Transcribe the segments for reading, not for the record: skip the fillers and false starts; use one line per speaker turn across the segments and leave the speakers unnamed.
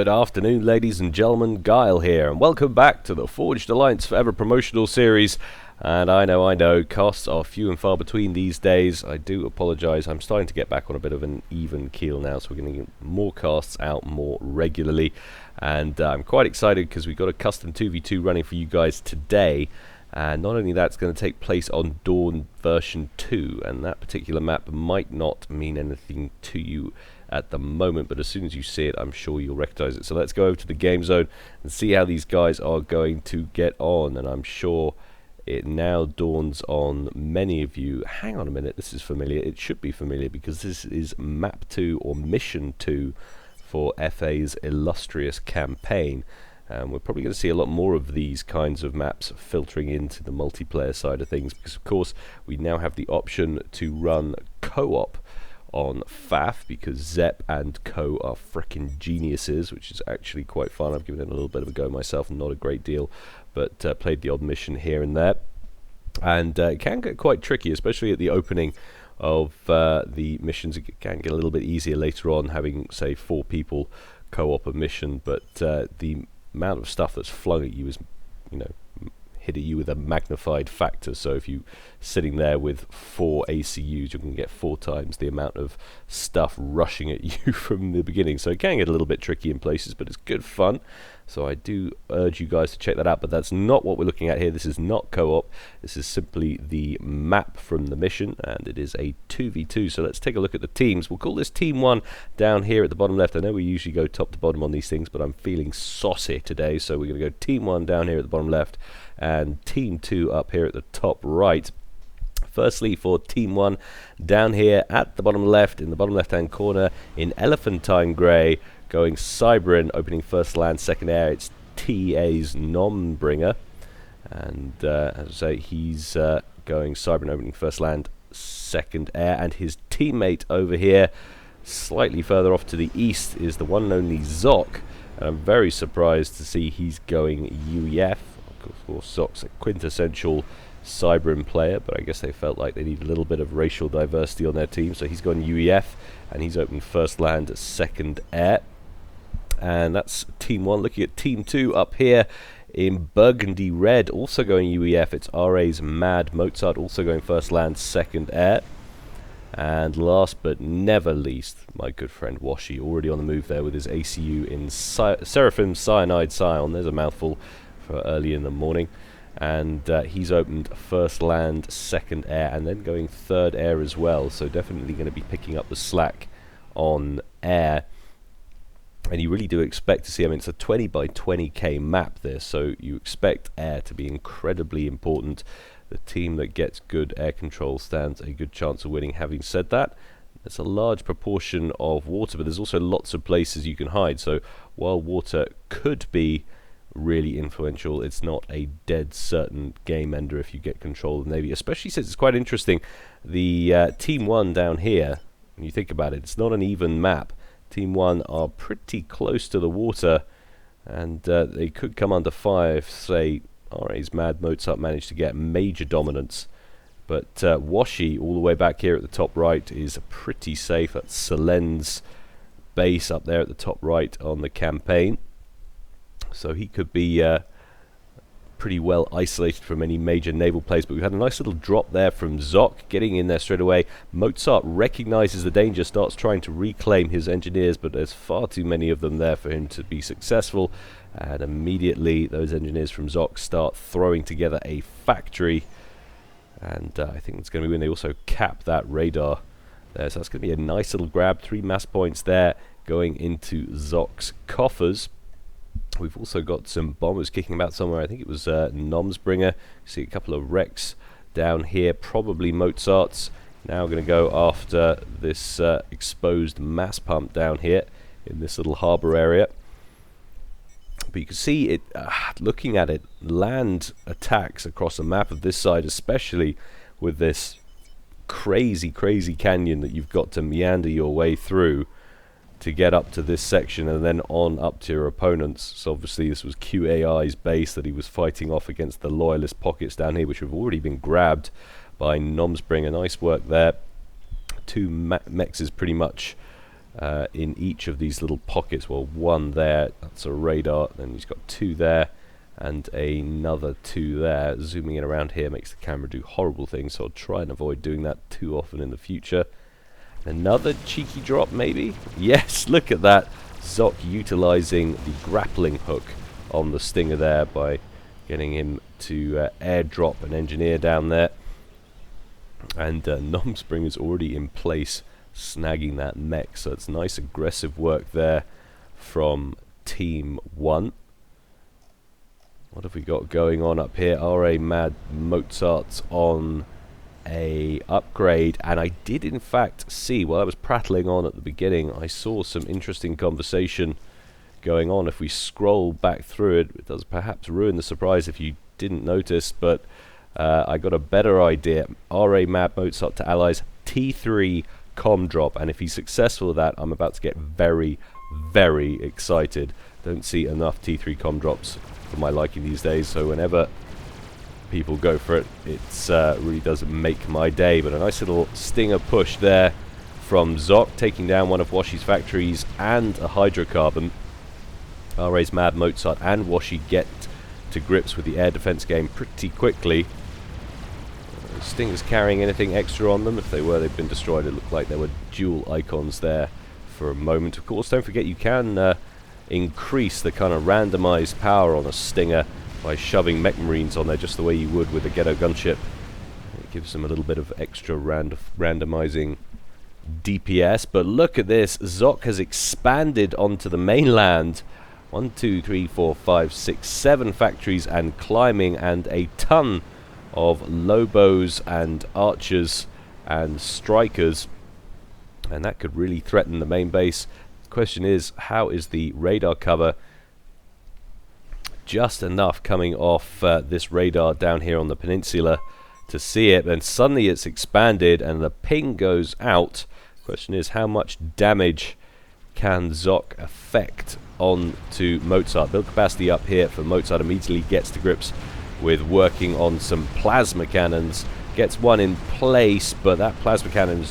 Good afternoon, ladies and gentlemen. Gyle here, and welcome back to the Forged Alliance Forever promotional series. And I know, casts are few and far between these days. I do apologise. I'm starting to get back on a bit of an even keel now, so we're going to get more casts out more regularly. And I'm quite excited because we've got a custom 2v2 running for you guys today. And not only that, it's going to take place on Dawn version 2, and that particular map might not mean anything to you at the moment, but as soon as you see it, I'm sure you'll recognize it. So let's go over to the game zone and see how these guys are going to get on. And I'm sure it now dawns on many of you, hang on a minute, this is familiar. It should be familiar because this is map 2 or mission 2 for FA's illustrious campaign. We're probably going to see a lot more of these kinds of maps filtering into the multiplayer side of things, because of course we now have the option to run co-op on FAF, because Zepp and co are frickin' geniuses, which is actually quite fun. I've given it a little bit of a go myself, not a great deal, but played the odd mission here and there. And it can get quite tricky, especially at the opening of the missions. It can get a little bit easier later on, having, say, 4 people co-op a mission, but the amount of stuff that's flung at you is, hit at you with a magnified factor. So if you're sitting there with 4 ACUs, you're going to get 4 times the amount of stuff rushing at you from the beginning. So it can get a little bit tricky in places, but it's good fun. So I do urge you guys to check that out, but that's not what we're looking at here. This is not co-op. This is simply the map from the mission, and it is a 2v2. So let's take a look at the teams. We'll call this Team 1 down here at the bottom left. I know we usually go top to bottom on these things, but I'm feeling saucy today, so we're going to go Team 1 down here at the bottom left, and Team 2 up here at the top right. Firstly, for Team 1, down here at the bottom left, in the bottom left-hand corner, in Elephantine Grey, going Cybrin, opening first land, second air. It's TA's Nombringer. And as I say, he's going Cybrin, opening first land, second air. And his teammate over here, slightly further off to the east, is the one and only Zock. And I'm very surprised to see he's going UEF. Of course, Zock's a quintessential Cybrin player, but I guess they felt like they need a little bit of racial diversity on their team, so he's gone UEF, and he's opened first land, second air. And that's Team 1. Looking at Team 2 up here in Burgundy Red, also going UEF, it's RA's Mad Mozart, also going first land, second air. And last but never least, my good friend Washi, already on the move there with his ACU in Seraphim Cyanide Scion. There's a mouthful for early in the morning. And he's opened first land, second air, and then going third air as well. So definitely going to be picking up the slack on air. And you really do expect to see, it's a 20 by 20k map this, so you expect air to be incredibly important. The team that gets good air control stands a good chance of winning. Having said that, there's a large proportion of water, but there's also lots of places you can hide. So while water could be really influential, it's not a dead certain game ender if you get control of the Navy, especially since it's quite interesting. The Team 1 down here, when you think about it, it's not an even map. Team 1 are pretty close to the water, and they could come under fire if, say, RA's Mad Mozart managed to get major dominance. But Washi, all the way back here at the top right, is pretty safe. That's Selen's base up there at the top right on the campaign. So he could be pretty well isolated from any major naval plays, but we've had a nice little drop there from Zock, getting in there straight away. Mozart recognizes the danger, starts trying to reclaim his engineers, but there's far too many of them there for him to be successful, and immediately those engineers from Zock start throwing together a factory, and I think it's going to be when they also cap that radar there. So that's going to be a nice little grab. 3 mass points there going into Zock's coffers. We've also got some bombers kicking about somewhere. I think it was Nomsbringer. See a couple of wrecks down here, probably Mozart's. Now going to go after this exposed mass pump down here in this little harbour area. But you can see it, looking at it, land attacks across the map of this side, especially with this crazy canyon that you've got to meander your way through to get up to this section and then on up to your opponents. So obviously this was QAI's base that he was fighting off against the loyalist pockets down here, which have already been grabbed by Nomsbringer. Nice work there. 2 mechs is pretty much in each of these little pockets. Well, one there, that's a radar, then he's got two there, and another two there. Zooming in around here makes the camera do horrible things, so I'll try and avoid doing that too often in the future. Another cheeky drop, maybe? Yes, look at that. Zock utilizing the grappling hook on the Stinger there by getting him to airdrop an engineer down there. And Nomspringer's already in place, snagging that mech, so it's nice aggressive work there from Team 1. What have we got going on up here? RA Mad Mozart's on a upgrade, and I did in fact see, while I was prattling on at the beginning, I saw some interesting conversation going on. If we scroll back through it, it does perhaps ruin the surprise if you didn't notice, but I got a better idea. RA Mad Mozart to allies, T3 com drop, and if he's successful with that, I'm about to get very, very excited. Don't see enough T3 com drops for my liking these days, so whenever people go for it, it's really does make my day. But a nice little Stinger push there from Zock, taking down one of Washi's factories and a hydrocarbon. RA's Mad Mozart and Washi get to grips with the air defense game pretty quickly. Stingers carrying anything extra on them? If they were, they've been destroyed. It looked like there were dual icons there for a moment. Of course, don't forget you can increase the kind of randomized power on a Stinger by shoving mech marines on there just the way you would with a ghetto gunship. It gives them a little bit of extra randomizing DPS. But look at this, Zock has expanded onto the mainland. 1, 2, 3, 4, 5, 6, 7 factories and climbing, and a ton of Lobos and Archers and Strikers, and that could really threaten the main base. The question is, how is the radar cover? Just enough coming off this radar down here on the peninsula to see it, and suddenly it's expanded and the ping goes out. The question is, how much damage can Zock affect onto Mozart? Build capacity up here for Mozart, immediately gets to grips with working on some plasma cannons, gets one in place, but that plasma cannon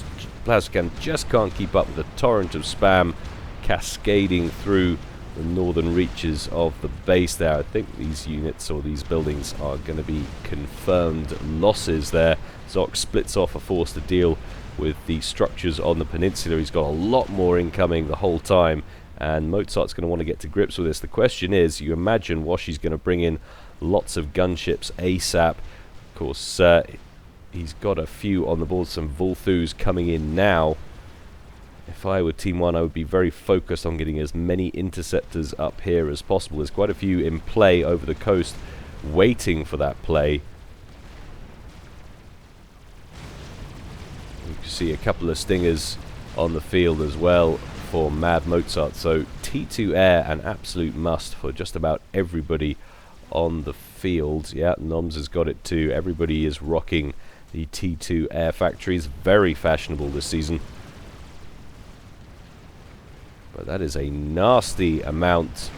just can't keep up with the torrent of spam cascading through the northern reaches of the base there. I think these units or these buildings are going to be confirmed losses there. Zock splits off a force to deal with the structures on the peninsula. He's got a lot more incoming the whole time, and Mozart's going to want to get to grips with this. The question is, you imagine Washi's going to bring in lots of gunships ASAP. Of course, he's got a few on the board, some Volthus coming in now. If I were Team 1, I would be very focused on getting as many interceptors up here as possible. There's quite a few in play over the coast, waiting for that play. You can see a couple of Stingers on the field as well for Mad Mozart. So T2 Air, an absolute must for just about everybody on the field. Yeah, Noms has got it too. Everybody is rocking the T2 Air factories. Very fashionable this season. But that is a nasty amount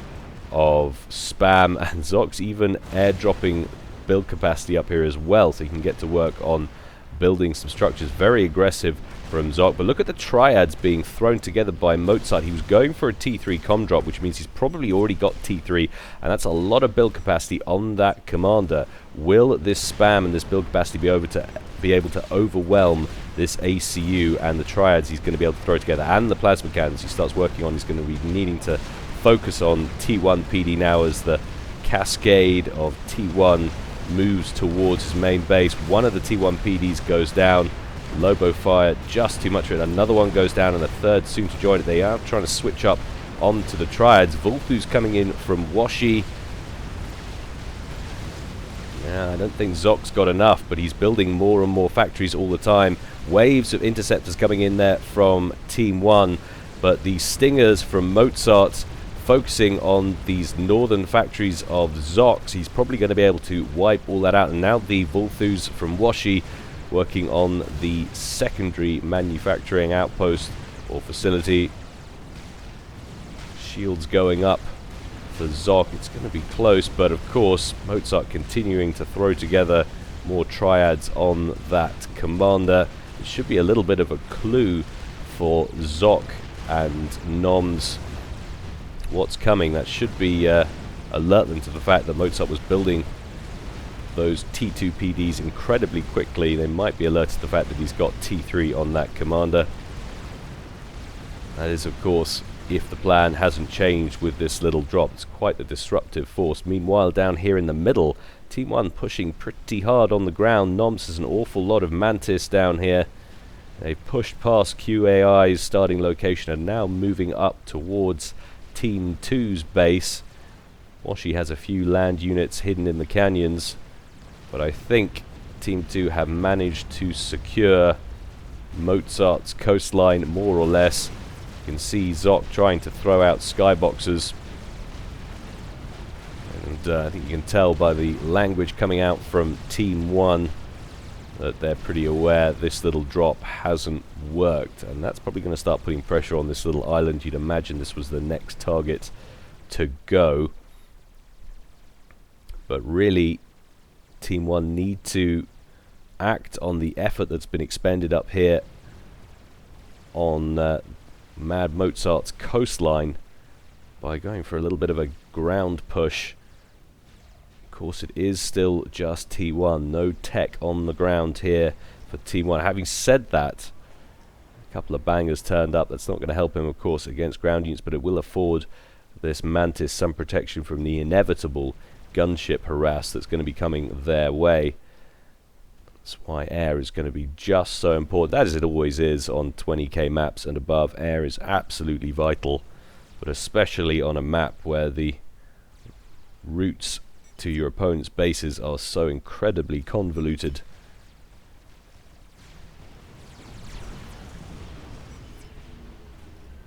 of spam, and Zock's even airdropping build capacity up here as well, so he can get to work on building some structures. Very aggressive from Zock, but look at the triads being thrown together by Mozart. He was going for a T3 com drop, which means he's probably already got T3, and that's a lot of build capacity on that commander. Will this spam and this build capacity be able to overwhelm this ACU and the triads he's going to be able to throw together, and the plasma cannons he starts working on? He's going to be needing to focus on T1 PD now as the cascade of T1 moves towards his main base. One of the T1 PDs goes down. Lobo fire just too much of it. Another one goes down, and a third soon to join it. They are trying to switch up onto the triads. Volthu's coming in from Washi. Yeah, I don't think Zock's got enough, but he's building more and more factories all the time. Waves of interceptors coming in there from Team 1, but the Stingers from Mozart focusing on these northern factories of Zock's. He's probably going to be able to wipe all that out, and now the Volthus from Washi working on the secondary manufacturing outpost or facility. Shields going up for Zock. It's going to be close, but of course Mozart continuing to throw together more triads on that commander. It should be a little bit of a clue for Zock and noms what's coming. That should be alert them to the fact that Mozart was building those T2 PDs incredibly quickly. They might be alerted to the fact that he's got T3 on that commander. That is, of course, if the plan hasn't changed with this little drop. It's quite a disruptive force. Meanwhile, down here in the middle, Team 1 pushing pretty hard on the ground. Noms has an awful lot of Mantis down here. They've pushed past QAI's starting location and now moving up towards Team 2's base. Washi has a few land units hidden in the canyons, but I think Team 2 have managed to secure Mozart's coastline more or less. You can see Zock trying to throw out skyboxes, and I think you can tell by the language coming out from Team 1 that they're pretty aware this little drop hasn't worked, and that's probably going to start putting pressure on this little island. You'd imagine this was the next target to go, but really Team 1 need to act on the effort that's been expended up here on Mad Mozart's coastline by going for a little bit of a ground push. Of course, it is still just T1, no tech on the ground here for T1. Having said that, a couple of bangers turned up. That's not going to help him, of course, against ground units, but it will afford this Mantis some protection from the inevitable gunship harass that's going to be coming their way. That's why air is going to be just so important, as it always is on 20k maps and above. Air is absolutely vital, but especially on a map where the routes to your opponent's bases are so incredibly convoluted.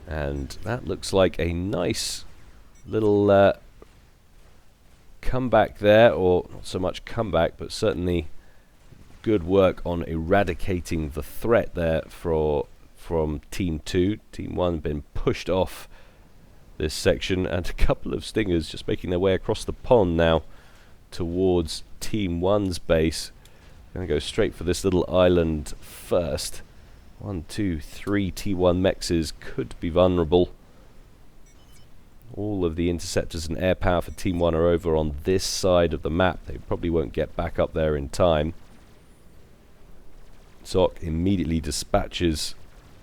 And that looks like a nice little comeback there, or not so much comeback, but certainly good work on eradicating the threat there from Team 2. Team 1 been pushed off this section, and a couple of stingers just making their way across the pond now towards Team 1's base. Going to go straight for this little island first. 1, 2, 3 T1 mexes could be vulnerable. All of the interceptors and air power for Team 1 are over on this side of the map. They probably won't get back up there in time. Zock immediately dispatches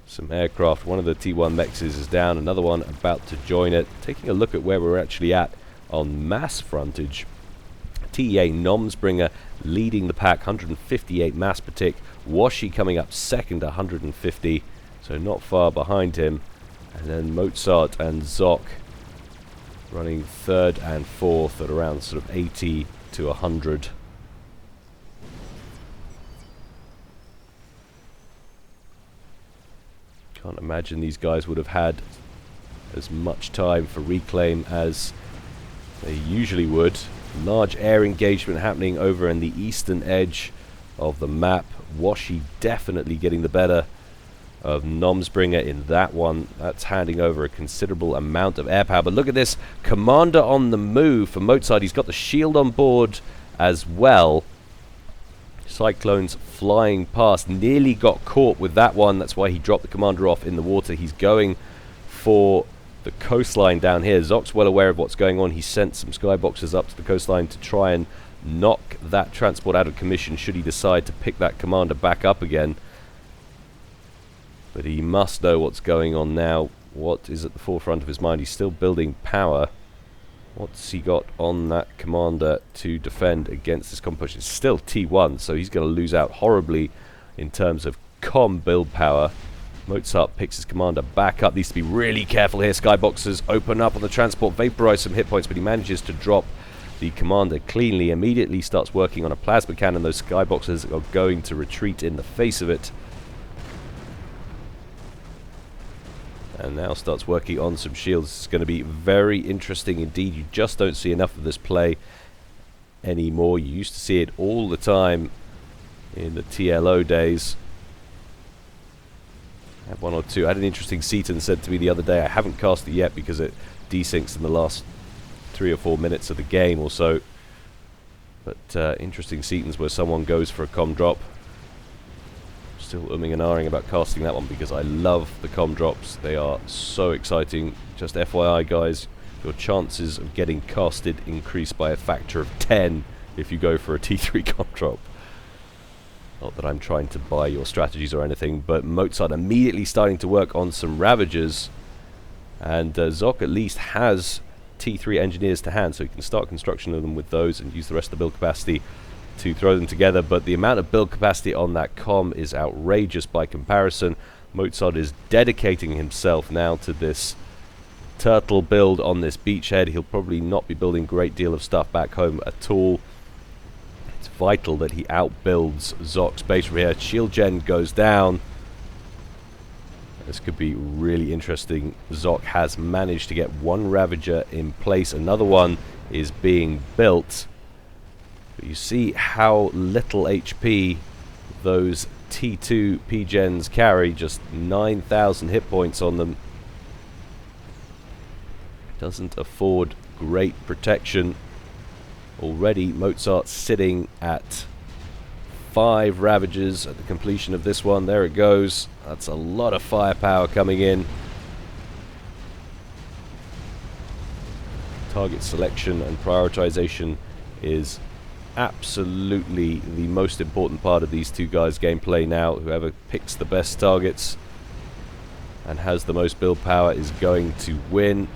some aircraft. One of the T1 mexes is down, another one about to join it. Taking a look at where we're actually at on mass frontage. TEA Nomsbringer leading the pack, 158 mass per tick. Washi coming up second, 150, so not far behind him. And then Mozart and Zock running third and fourth at around sort of 80 to 100. Can't imagine these guys would have had as much time for reclaim as they usually would. Large air engagement happening over in the eastern edge of the map. Washi definitely getting the better of Nomsbringer in that one. That's handing over a considerable amount of air power. But look at this, commander on the move for Mozart. He's got the shield on board as well. Cyclones flying past, nearly got caught with that one. That's why he dropped the commander off in the water. He's going for the coastline down here. Zock's well aware of what's going on. He sent some skyboxes up to the coastline to try and knock that transport out of commission should he decide to pick that commander back up again. But he must know what's going on now. What is at the forefront of his mind? He's still building power. What's he got on that commander to defend against this competition? It's still T1, so he's going to lose out horribly in terms of build power. Mozart picks his commander back up. Needs to be really careful here. Skyboxes open up on the transport, vaporize some hit points, but he manages to drop the commander cleanly. Immediately starts working on a plasma cannon. Those skyboxes are going to retreat in the face of it. And now starts working on some shields. It's going to be very interesting indeed. You just don't see enough of this play anymore. You used to see it all the time in the TLO days. I have one or two. I had an interesting Seaton said to me the other day, I haven't cast it yet because it desyncs in the last 3 or 4 minutes of the game or so. But interesting Seatons where someone goes for a com drop. Just still umming and ahhing about casting that one because I love the comm drops. They are so exciting. Just FYI, guys, your chances of getting casted increase by a factor of 10 if you go for a T3 comm drop. Not that I'm trying to buy your strategies or anything, but Mozart immediately starting to work on some Ravagers, and Zock at least has T3 engineers to hand, so he can start construction of them with those and use the rest of the build capacity to throw them together. But the amount of build capacity on that comm is outrageous by comparison. Mozart is dedicating himself now to this turtle build on this beachhead. He'll probably not be building a great deal of stuff back home at all. It's vital that he outbuilds Zock's base from here. Shield gen goes down. This could be really interesting. Zock has managed to get one Ravager in place. Another one is being built. But you see how little HP those T2 P-Gens carry. Just 9,000 hit points on them. Doesn't afford great protection. Already Mozart's sitting at 5 Ravagers at the completion of this one. There it goes. That's a lot of firepower coming in. Target selection and prioritization is absolutely the most important part of these two guys' gameplay now. Whoever picks the best targets and has the most build power is going to win.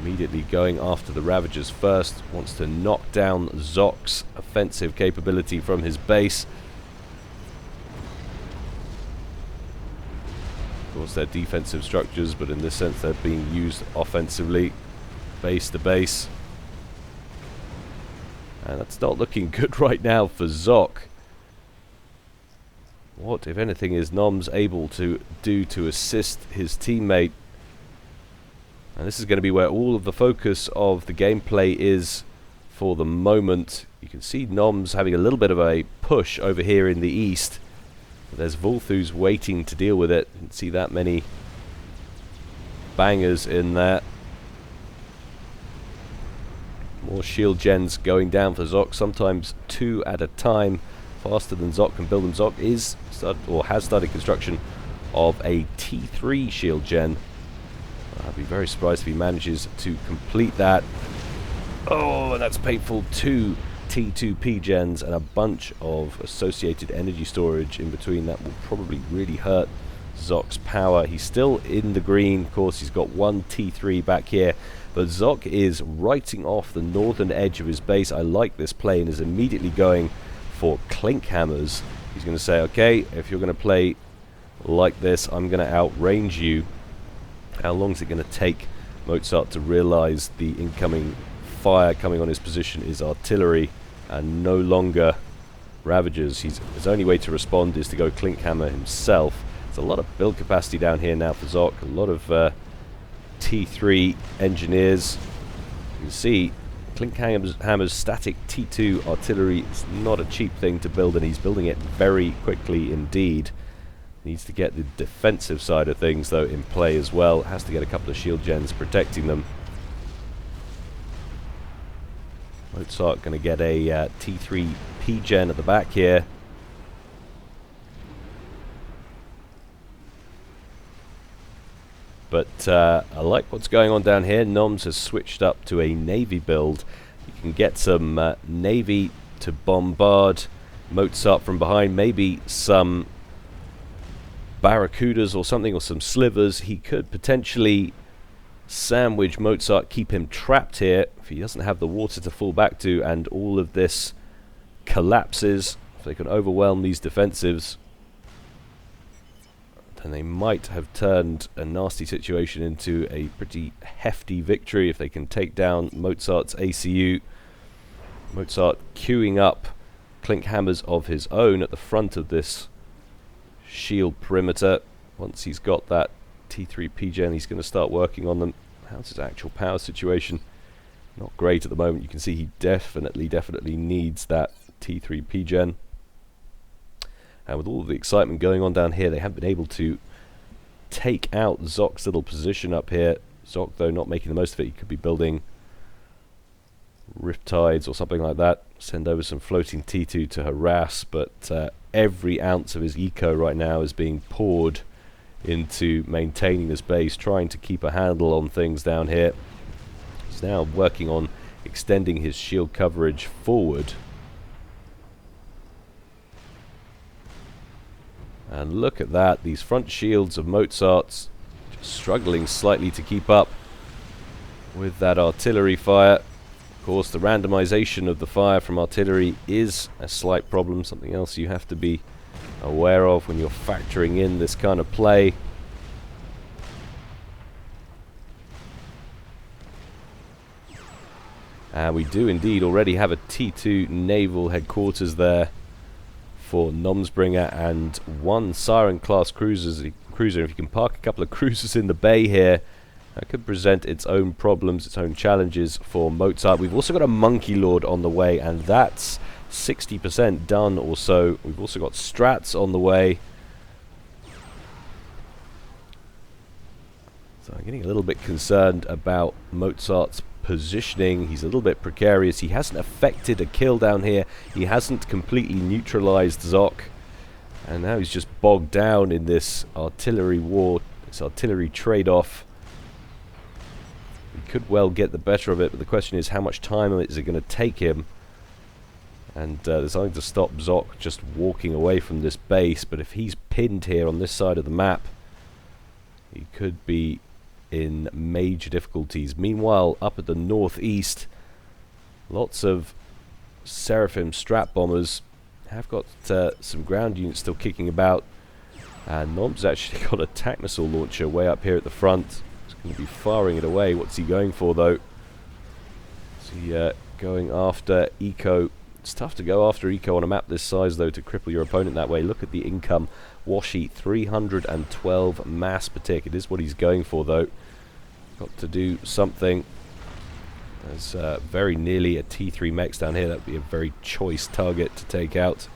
Immediately going after the Ravagers first. Wants to knock down Zock's offensive capability from his base. Of course, they're defensive structures, but in this sense they're being used offensively, base to base. And that's not looking good right now for Zock. What, if anything, is Noms able to do to assist his teammate? And this is going to be where all of the focus of the gameplay is for the moment. You can see Noms having a little bit of a push over here in the east. There's Volthus waiting to deal with it. You can see that many bangers in there. More shield gens going down for Zock, sometimes 2 at a time, faster than Zock can build them. Zock has started construction of a T3 shield gen. I'd be very surprised if he manages to complete that. Oh, and that's painful. 2 T2 P-Gens and a bunch of associated energy storage in between. That will probably really hurt Zock's power. He's still in the green. Of course, he's got 1 T3 back here. But Zock is writing off the northern edge of his base. I like this play and is immediately going for clink hammers. He's going to say, okay, if you're going to play like this, I'm going to outrange you. How long is it going to take Mozart to realize the incoming fire coming on his position is artillery and no longer Ravagers? His only way to respond is to go clink hammer himself. There's a lot of build capacity down here now for Zock. A lot of T3 engineers. You can see clink hammer's static T2 artillery is not a cheap thing to build, and he's building it very quickly indeed. Needs to get the defensive side of things, though, in play as well. Has to get a couple of shield gens protecting them. Mozart going to get a T3 P-Gen at the back here. But I like what's going on down here. Noms has switched up to a Navy build. You can get some Navy to bombard Mozart from behind. Maybe some Barracudas or something, or some slivers. He could potentially sandwich Mozart, keep him trapped here if he doesn't have the water to fall back to, and all of this collapses. If they can overwhelm these defensives, then they might have turned a nasty situation into a pretty hefty victory if they can take down Mozart's ACU. Mozart queuing up clink hammers of his own at the front of this shield perimeter. Once he's got that T3 P-Gen, he's going to start working on them. How's his actual power situation? Not great at the moment. You can see he definitely needs that T3 P-Gen. And with all of the excitement going on down here, they haven't been able to take out Zock's little position up here. Zock, though, not making the most of it. He could be building Riptides or something like that. Send over some floating T2 to harass, but every ounce of his eco right now is being poured into maintaining this base, trying to keep a handle on things down here. He's now working on extending his shield coverage forward. And look at that, these front shields of Mozart's just struggling slightly to keep up with that artillery fire. Of course, the randomization of the fire from artillery is a slight problem, something else you have to be aware of when you're factoring in this kind of play. And we do indeed already have a T2 naval headquarters there for Nomsbringer and one Siren class cruiser. If you can park a couple of cruisers in the bay here, that could present its own problems, its own challenges for Mozart. We've also got a Monkey Lord on the way, and that's 60% done or so. We've also got Strats on the way. So I'm getting a little bit concerned about Mozart's positioning. He's a little bit precarious. He hasn't affected a kill down here. He hasn't completely neutralized Zock. And now he's just bogged down in this artillery war, this artillery trade-off. He could well get the better of it, but the question is how much time is it going to take him? And there's nothing to stop Zock just walking away from this base, but if he's pinned here on this side of the map, he could be in major difficulties. Meanwhile, up at the northeast, lots of Seraphim Strat bombers have got some ground units still kicking about. And Nom's actually got a TAC missile launcher way up here at the front. He's going to be firing it away. What's he going for, though? Is he going after Eco? It's tough to go after Eco on a map this size, though, to cripple your opponent that way. Look at the income. Washi, 312 mass per tick. It is what he's going for, though. Got to do something. There's very nearly a T3 mechs down here. That would be a very choice target to take out.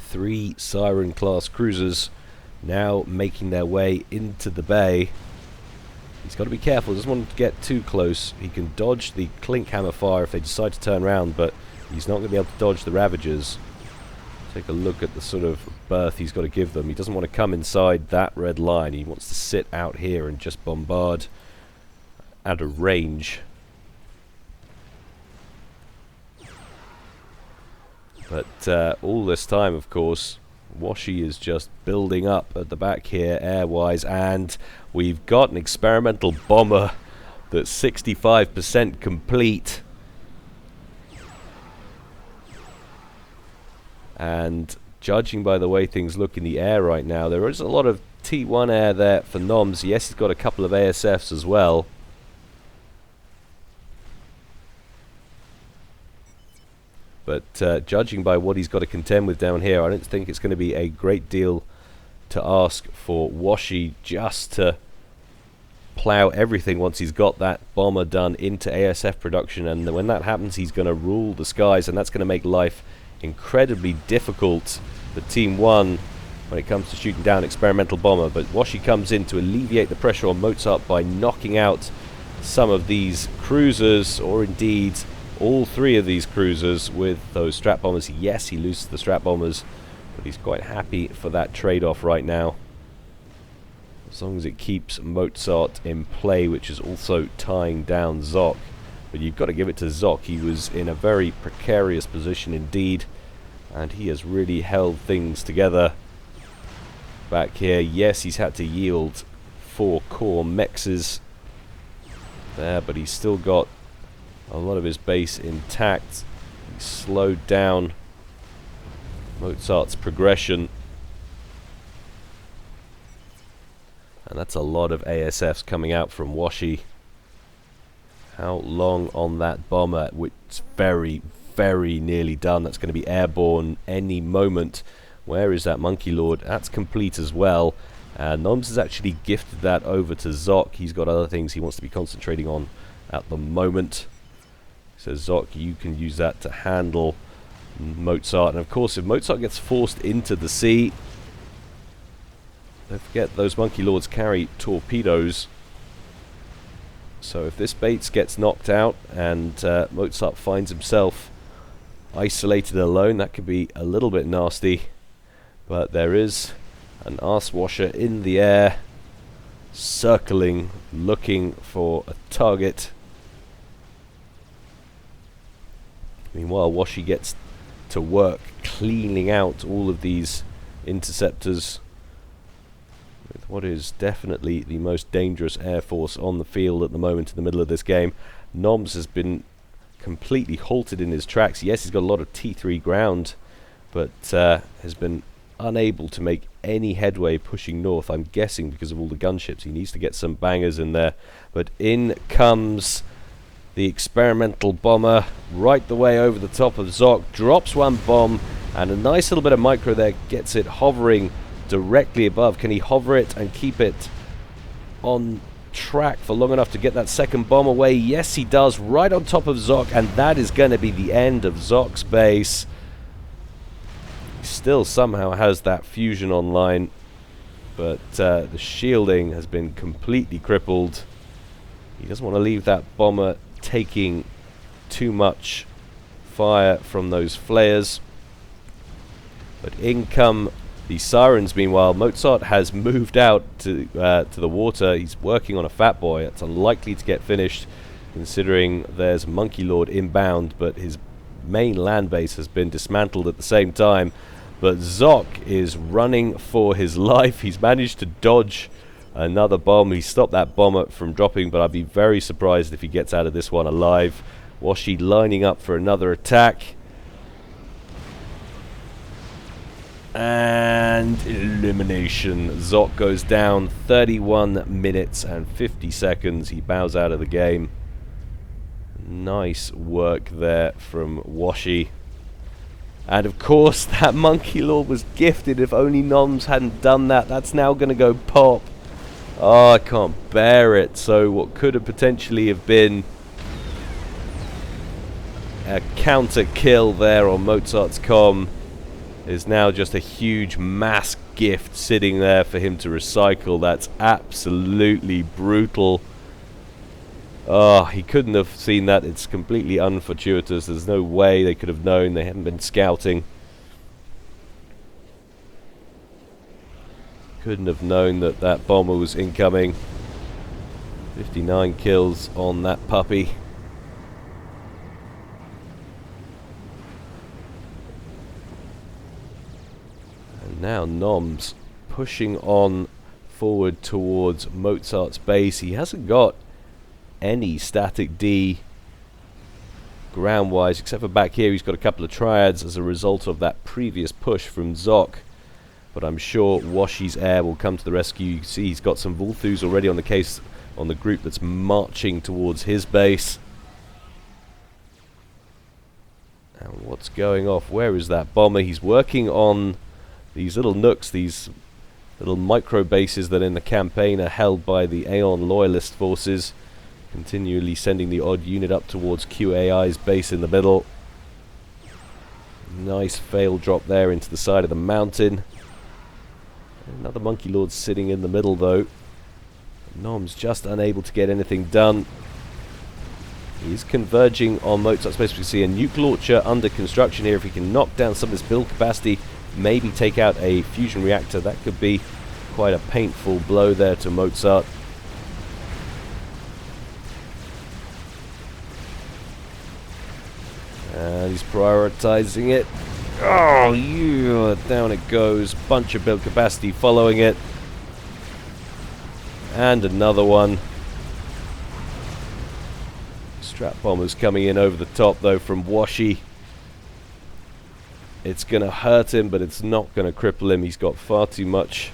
3 Siren class cruisers now making their way into the bay. He's got to be careful. Doesn't want to get too close. He can dodge the Clink Hammer fire if they decide to turn around, but he's not going to be able to dodge the Ravagers. Take a look at the sort of berth he's got to give them. He doesn't want to come inside that red line. He wants to sit out here and just bombard at a range. But all this time, of course, Washi is just building up at the back here, air-wise, and we've got an experimental bomber that's 65% complete. And judging by the way things look in the air right now, there is a lot of T1 air there for Noms. Yes, he's got a couple of ASFs as well. But judging by what he's got to contend with down here, I don't think it's going to be a great deal to ask for Washi just to plow everything once he's got that bomber done into ASF production. And when that happens, he's going to rule the skies, and that's going to make life incredibly difficult for Team 1 when it comes to shooting down experimental bomber. But Washi comes in to alleviate the pressure on Mozart by knocking out some of these cruisers, or indeed all 3 of these cruisers with those strat bombers. Yes, he loses the strat bombers, but he's quite happy for that trade-off right now, as long as it keeps Mozart in play, which is also tying down Zock. But you've got to give it to Zock. He was in a very precarious position indeed, and he has really held things together back here. Yes, he's had to yield 4 core mexes there, but he's still got a lot of his base intact. He slowed down Mozart's progression, and that's a lot of ASFs coming out from Washi. How long on that bomber, which is very, very nearly done. That's going to be airborne any moment. Where is that Monkey Lord? That's complete as well. Noms has actually gifted that over to Zock. He's got other things he wants to be concentrating on at the moment. So Zock, you can use that to handle Mozart. And of course, if Mozart gets forced into the sea, don't forget those Monkey Lords carry torpedoes. So if this base gets knocked out and Mozart finds himself isolated alone. That could be a little bit nasty. But there is an arse washer in the air, circling, looking for a target. Meanwhile, Washi gets to work cleaning out all of these interceptors with what is definitely the most dangerous air force on the field at the moment in the middle of this game. Noms has been completely halted in his tracks. Yes, he's got a lot of T3 ground, but has been unable to make any headway pushing north, I'm guessing because of all the gunships. He needs to get some bangers in there. But in comes the experimental bomber right the way over the top of Zock, drops one bomb, and a nice little bit of micro there, gets it hovering directly above. Can he hover it and keep it on track for long enough to get that second bomb away? Yes, he does, right on top of Zock, and that is going to be the end of Zock's base. He still somehow has that fusion online, but the shielding has been completely crippled. He doesn't want to leave that bomber taking too much fire from those flares. But in come the sirens. Meanwhile, Mozart has moved out to the water. He's working on a Fat Boy. It's unlikely to get finished, considering there's Monkey Lord inbound, but his main land base has been dismantled at the same time. But Zock is running for his life. He's managed to dodge another bomb. He stopped that bomber from dropping, but I'd be very surprised if he gets out of this one alive. Washi lining up for another attack. And elimination. Zock goes down. 31 minutes and 50 seconds. He bows out of the game. Nice work there from Washi. And of course, that Monkey Lord was gifted. If only Noms hadn't done that. That's now going to go pop. Oh, I can't bear it. So what could have potentially have been a counter kill there on Mozart's comm is now just a huge mass gift sitting there for him to recycle. That's absolutely brutal. Oh, he couldn't have seen that. It's completely unfortuitous. There's no way they could have known. They hadn't been scouting. Couldn't have known that that bomber was incoming. 59 kills on that puppy. And now Noms pushing on forward towards Mozart's base. He hasn't got any static D ground wise, except for back here. He's got a couple of triads as a result of that previous push from Zock, but I'm sure Washi's air will come to the rescue. You can see he's got some Vulthus already on the case, on the group that's marching towards his base. And what's going off? Where is that bomber? He's working on these little nooks, these little micro bases that in the campaign are held by the Aeon loyalist forces, continually sending the odd unit up towards QAI's base in the middle. Nice fail drop there into the side of the mountain. Another Monkey Lord sitting in the middle though. Nom's just unable to get anything done. He's converging on Mozart's base. We can see a nuke launcher under construction here. If he can knock down some of this build capacity, maybe take out a fusion reactor, that could be quite a painful blow there to Mozart. And he's prioritizing it. Oh, yeah, down it goes. Bunch of build capacity following it. And another one. Strap bombers coming in over the top, though, from Washi. It's going to hurt him, but it's not going to cripple him. He's got far too much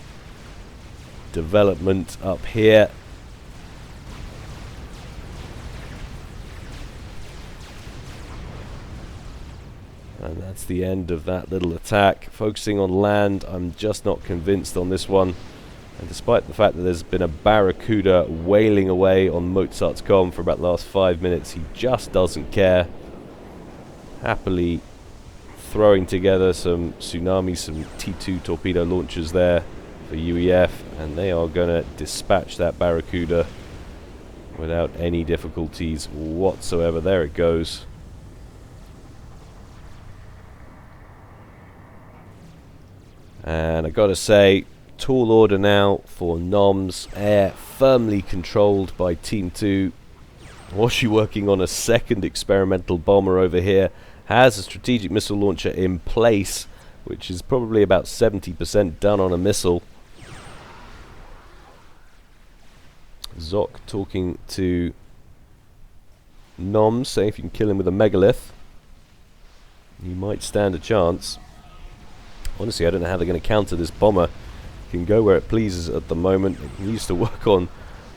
development up here. And that's the end of that little attack. Focusing on land, I'm just not convinced on this one. And despite the fact that there's been a Barracuda wailing away on Mozart's comm for about the last 5 minutes, he just doesn't care. Happily throwing together some tsunamis, some T2 torpedo launchers there for UEF, and they are going to dispatch that Barracuda without any difficulties whatsoever. There it goes. And I gotta say, tall order now for Noms. Air firmly controlled by Team 2. Washi working on a second experimental bomber over here. Has a strategic missile launcher in place, which is probably about 70% done on a missile. Zock talking to Noms, saying if you can kill him with a megalith, you might stand a chance. Honestly, I don't know how they're going to counter this bomber. It can go where it pleases at the moment. It needs to work on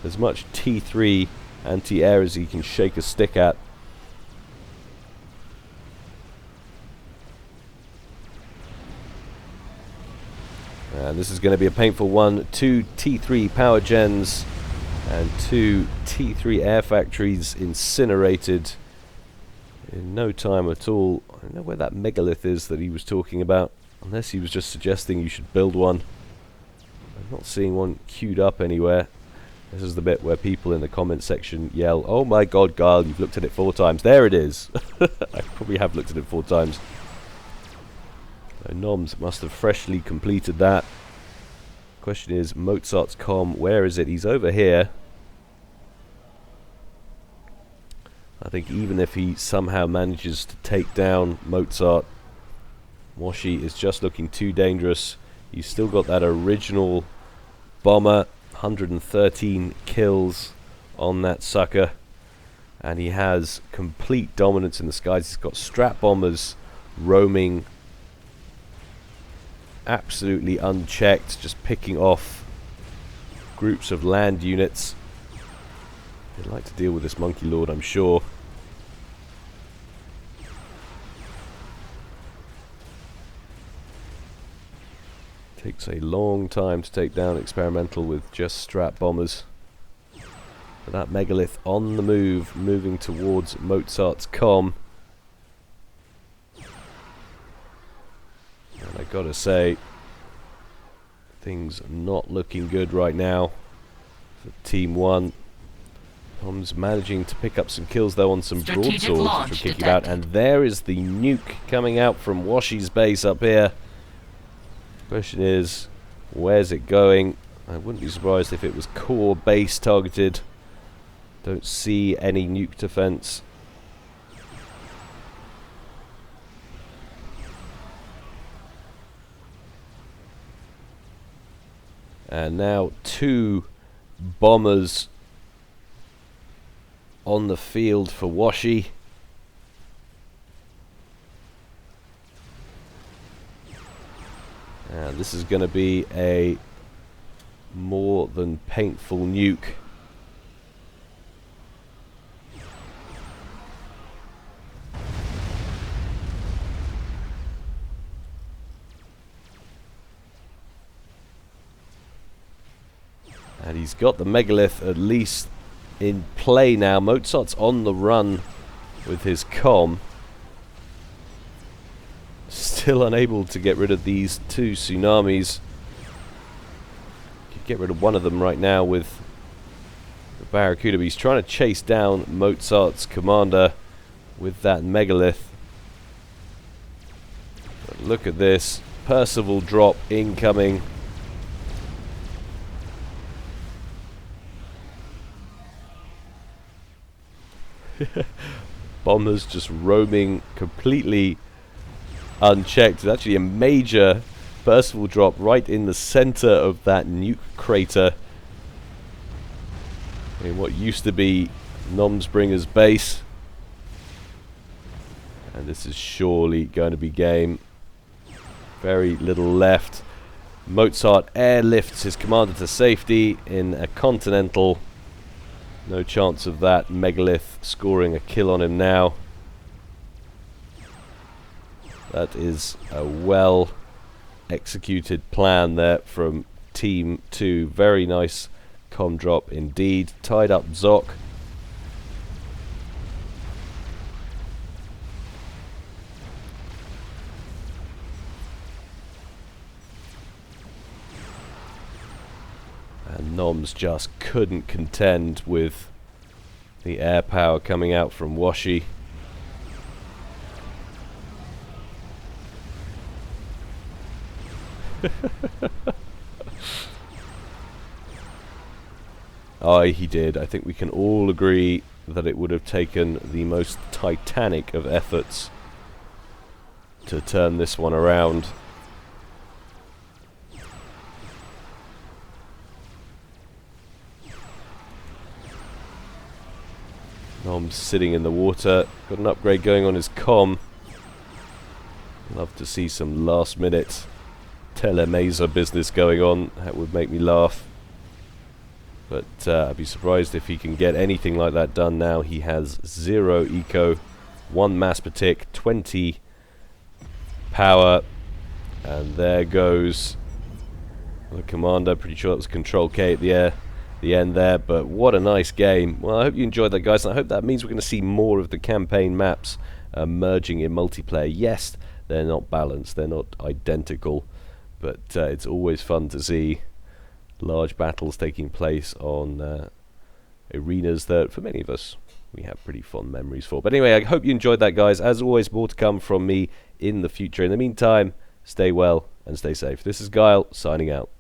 as much T3 anti-air as he can shake a stick at. And this is going to be a painful one. 2 T3 power gens and 2 T3 air factories incinerated in no time at all. I don't know where that megalith is that he was talking about, unless he was just suggesting you should build one. I'm not seeing one queued up anywhere. This is the bit where people in the comment section yell, "Oh my god, Gyle, you've looked at it 4 times. There it is." I probably have looked at it 4 times. So Noms must have freshly completed that. Question is, Mozart's comm, where is it? He's over here. I think even if he somehow manages to take down Mozart, Washi is just looking too dangerous. He's still got that original bomber, 113 kills on that sucker, and he has complete dominance in the skies. He's got strat bombers roaming absolutely unchecked, just picking off groups of land units. They'd like to deal with this Monkey Lord, I'm sure. Takes a long time to take down experimental with just strat bombers. But that megalith on the move, moving towards Mozart's comm. And I gotta say, things not looking good right now for Team 1. Tom's managing to pick up some kills though on some broadswords, which we're kicking about. And there is the nuke coming out from Washi's base up here. Question is, where's it going? I wouldn't be surprised if it was core base targeted. Don't see any nuke defense. And now 2 bombers on the field for Washi. And this is going to be a more than painful nuke. And he's got the megalith at least in play now. Mozart's on the run with his comm. Still unable to get rid of these 2 tsunamis. Could get rid of one of them right now with the Barracuda, but he's trying to chase down Mozart's commander with that megalith. But look at this. Percival drop incoming. Bombers just roaming completely unchecked. It's actually a major Percival drop right in the center of that nuke crater in what used to be Nomsbringer's base. And this is surely going to be game. Very little left. Mozart airlifts his commander to safety in a Continental. No chance of that megalith scoring a kill on him now. That is a well executed plan there from Team 2. Very nice comm drop indeed. Tied up Zock. And Noms just couldn't contend with the air power coming out from Washi. Aye, he did. I think we can all agree that it would have taken the most titanic of efforts to turn this one around. Nom's sitting in the water. Got an upgrade going on his comm. Love to see some last minute telemaser business going on. That would make me laugh. But I'd be surprised if he can get anything like that done now. He has 0 eco, 1 mass per tick, 20 power. And there goes the commander. Pretty sure that was Control K at the end there. But what a nice game. Well, I hope you enjoyed that, guys. And I hope that means we're going to see more of the campaign maps merging in multiplayer. Yes, they're not balanced. They're not identical. But it's always fun to see large battles taking place on arenas that, for many of us, we have pretty fond memories for. But anyway, I hope you enjoyed that, guys. As always, more to come from me in the future. In the meantime, stay well and stay safe. This is Gyle, signing out.